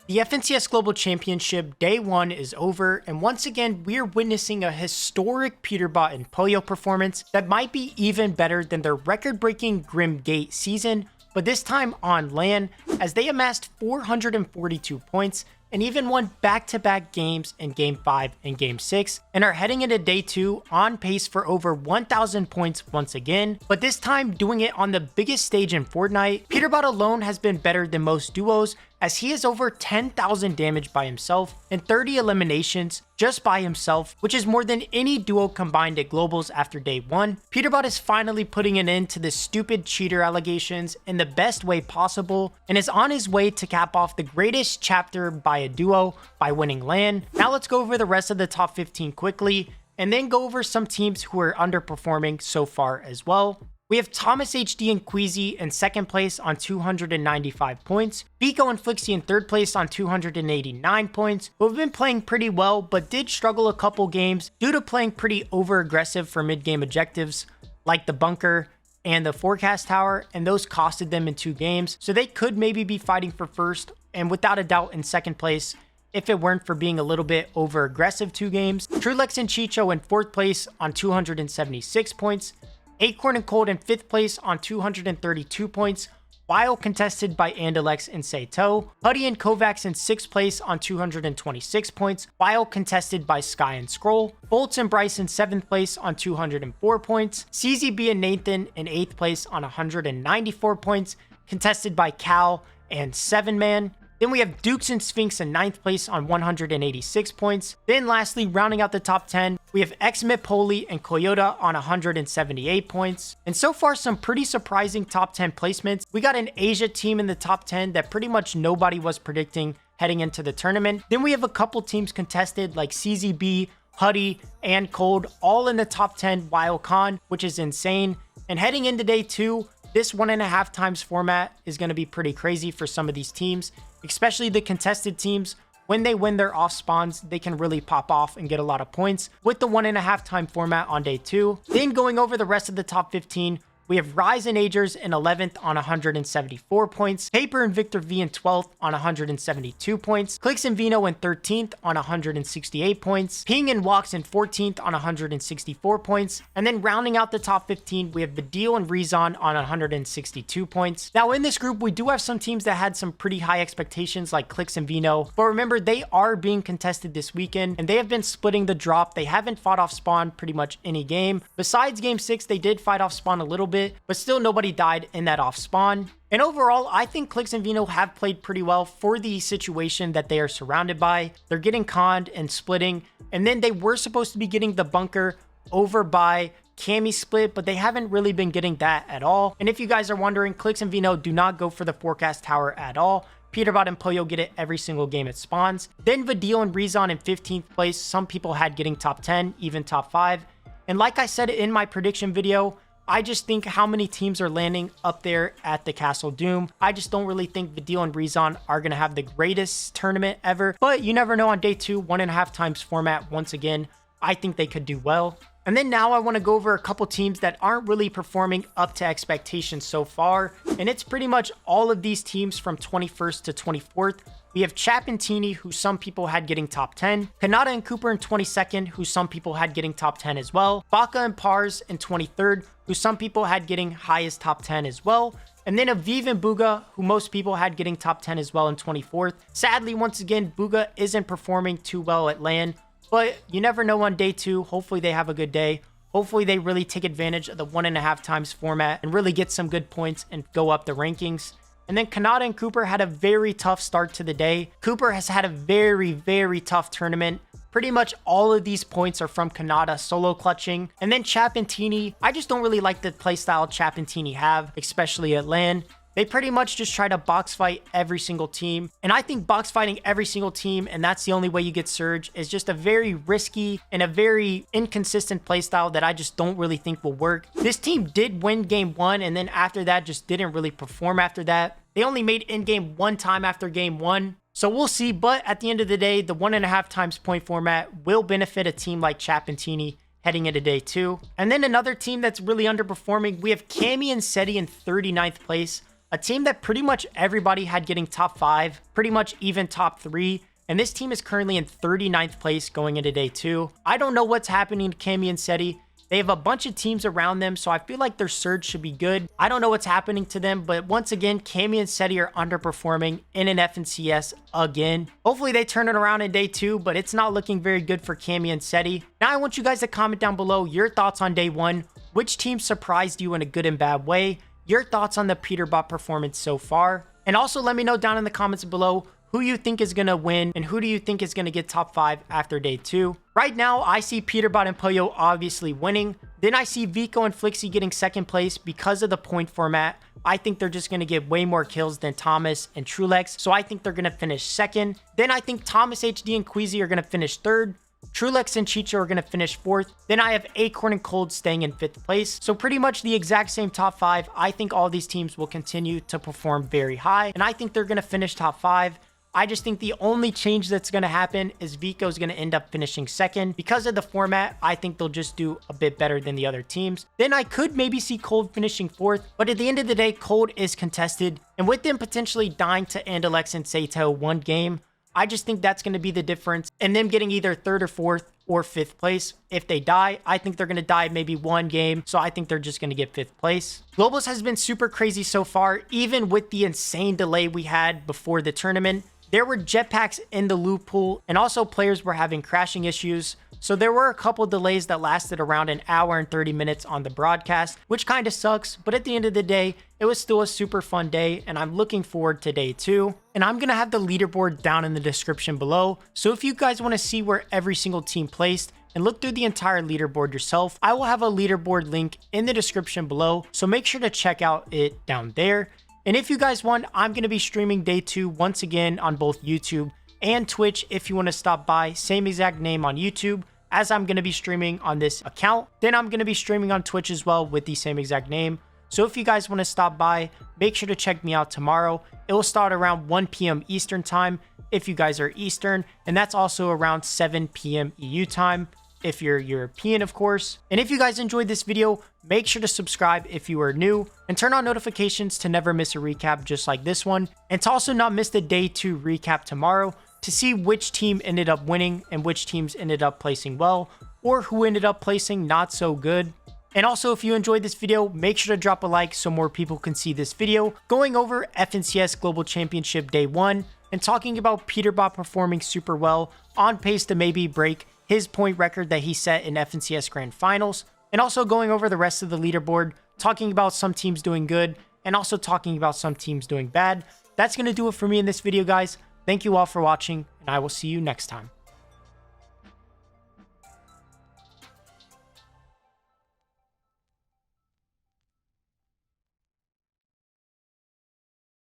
The FNCS Global Championship Day 1 is over, and once again, we're witnessing a historic Peterbot and Pollo performance that might be even better than their record-breaking Grim Gate season, but this time on LAN, as they amassed 442 points and even won back-to-back games in Game 5 and Game 6, and are heading into Day 2 on pace for over 1,000 points once again, but this time doing it on the biggest stage in Fortnite. Peterbot alone has been better than most duos, as he has over 10,000 damage by himself and 30 eliminations just by himself, which is more than any duo combined at Globals after Day 1. Peterbot is finally putting an end to the stupid cheater allegations in the best way possible, and is on his way to cap off the greatest chapter by a duo by winning LAN. Now let's go over the rest of the top 15 quickly, and then go over some teams who are underperforming so far as well. We have Thomas HD and Queasy in second place on 295 points, Vico and Flixie in third place on 289 points, who have been playing pretty well but did struggle a couple games due to playing pretty over-aggressive for mid-game objectives like the bunker and the forecast tower, and those costed them in 2 games, so they could maybe be fighting for first and without a doubt in second place if it weren't for being a little bit over-aggressive 2 games. Trulex and Chicho in fourth place on 276 points, Acorn and Cold in 5th place on 232 points, while contested by Andalex and Sato. Huddy and Kovacs in 6th place on 226 points, while contested by Sky and Scroll. Bolts and Bryce in 7th place on 204 points. CZB and Nathan in 8th place on 194 points, contested by Cal and 7-Man. Then we have Dukes and Sphinx in 9th place on 186 points. Then lastly, rounding out the top 10, we have Xmit Poli and Coyota on 178 points. And so far, some pretty surprising top 10 placements. We got an Asia team in the top 10 that pretty much nobody was predicting heading into the tournament. Then we have a couple teams contested like CZB, Huddy, and Cold, all in the top 10 while Con, which is insane. And heading into Day 2, this 1.5 times format is going to be pretty crazy for some of these teams, especially the contested teams. When they win their off spawns, they can really pop off and get a lot of points with the 1.5 time format on Day 2. Then going over the rest of the top 15, we have Rise and Agers in 11th on 174 points, Paper and Victor V in 12th on 172 points, Clicks and Vino in 13th on 168 points, Ping and Walks in 14th on 164 points, and then rounding out the top 15, we have Vidil and Rezon on 162 points. Now in this group, we do have some teams that had some pretty high expectations like Clicks and Vino, but remember, they are being contested this weekend, and they have been splitting the drop. They haven't fought off spawn pretty much any game. Besides Game 6, they did fight off spawn a little bit, but still nobody died in that off spawn. And overall, I think Clicks and Vino have played pretty well for the situation that they are surrounded by. They're getting conned and splitting, and then they were supposed to be getting the bunker over by Cammy split, but they haven't really been getting that at all. And if you guys are wondering, Clicks and Vino do not go for the forecast tower at all. Peterbot and Pollo get it every single game it spawns. Then Vidil and Rezon in 15th place. Some people had getting top 10, even top 5. And like I said in my prediction video, I just think how many teams are landing up there at the Castle Doom. I just don't really think Vidil and Rezon are going to have the greatest tournament ever, but you never know on Day 2, 1.5 times format. Once again, I think they could do well. And then now I want to go over a couple teams that aren't really performing up to expectations so far, and it's pretty much all of these teams from 21st to 24th. We have Chap and Teeny, who some people had getting top 10. Kanata and Cooper in 22nd, who some people had getting top 10 as well. Baka and Pars in 23rd, who some people had getting highest top 10 as well. And then Aviv and Booga, who most people had getting top 10 as well in 24th. Sadly, once again, Booga isn't performing too well at LAN, but you never know on Day 2. Hopefully they have a good day. Hopefully they really take advantage of the 1.5 times format and really get some good points and go up the rankings. And then Kanata and Cooper had a very tough start to the day. Cooper has had a very tough tournament. Pretty much all of these points are from Kanata solo clutching. And then Chap and Teeny, I just don't really like the playstyle Chap and Teeny have, especially at LAN. They pretty much just try to box fight every single team. And I think box fighting every single team, and that's the only way you get Surge, is just a very risky and a very inconsistent playstyle that I just don't really think will work. This team did win Game 1, and then after that just didn't really perform after that. They only made in-game 1 time after Game 1. So we'll see, but at the end of the day, the 1.5 times point format will benefit a team like Chap and Teeny heading into Day 2. And then another team that's really underperforming, we have Cammy and Seti in 39th place. a team that pretty much everybody had getting top 5, pretty much even top 3. And this team is currently in 39th place going into day 2. I don't know what's happening to Cami and Seti. They have a bunch of teams around them, so I feel like their surge should be good. I don't know what's happening to them, but once again, Cami and Seti are underperforming in an FNCS again. Hopefully they turn it around in day 2, but it's not looking very good for Cami and Seti. Now I want you guys to comment down below your thoughts on day 1. Which team surprised you in a good and bad way? Your thoughts on the Peterbot performance so far? And also let me know down in the comments below who you think is going to win and who do you think is going to get top 5 after day 2. Right now, I see Peterbot and Pollo obviously winning. Then I see Vico and Flixie getting 2nd place because of the point format. I think they're just going to get way more kills than Thomas and Trulex, so I think they're going to finish 2nd. Then I think Thomas, HD, and Queasy are going to finish 3rd. Trulex and Chicho are going to finish 4th. Then I have Acorn and Cold staying in 5th place. So pretty much the exact same top 5. I think all these teams will continue to perform very high, and I think they're going to finish top 5. I just think the only change that's going to happen is Vico is going to end up finishing 2nd. Because of the format, I think they'll just do a bit better than the other teams. Then I could maybe see Cold finishing 4th, but at the end of the day, Cold is contested. And with them potentially dying to Andalex and Sato one game, I just think that's going to be the difference. And them getting either 3rd or 4th or 5th place. If they die, I think they're going to die maybe one game. So I think they're just going to get 5th place. Globals has been super crazy so far, even with the insane delay we had before the tournament. There were jetpacks in the loot pool, and also players were having crashing issues. So there were a couple delays that lasted around an hour and 30 minutes on the broadcast, which kind of sucks. But at the end of the day, it was still a super fun day, and I'm looking forward to day 2. And I'm going to have the leaderboard down in the description below. So if you guys want to see where every single team placed and look through the entire leaderboard yourself, I will have a leaderboard link in the description below. So make sure to check out it down there. And if you guys want, I'm going to be streaming day 2 once again on both YouTube and Twitch. If you want to stop by, same exact name on YouTube as I'm going to be streaming on this account. Then I'm going to be streaming on Twitch as well with the same exact name. So if you guys want to stop by, make sure to check me out tomorrow. It will start around 1 p.m. Eastern time if you guys are Eastern. And that's also around 7 p.m. EU time if you're European, of course. And if you guys enjoyed this video, make sure to subscribe if you are new and turn on notifications to never miss a recap just like this one. And to also not miss the day 2 recap tomorrow to see which team ended up winning and which teams ended up placing well or who ended up placing not so good. And also, if you enjoyed this video, make sure to drop a like so more people can see this video going over FNCS Global Championship Day 1 and talking about Peterbot performing super well, on pace to maybe break his point record that he set in FNCS Grand Finals, and also going over the rest of the leaderboard, talking about some teams doing good, and also talking about some teams doing bad. That's going to do it for me in this video, guys. Thank you all for watching, and I will see you next time.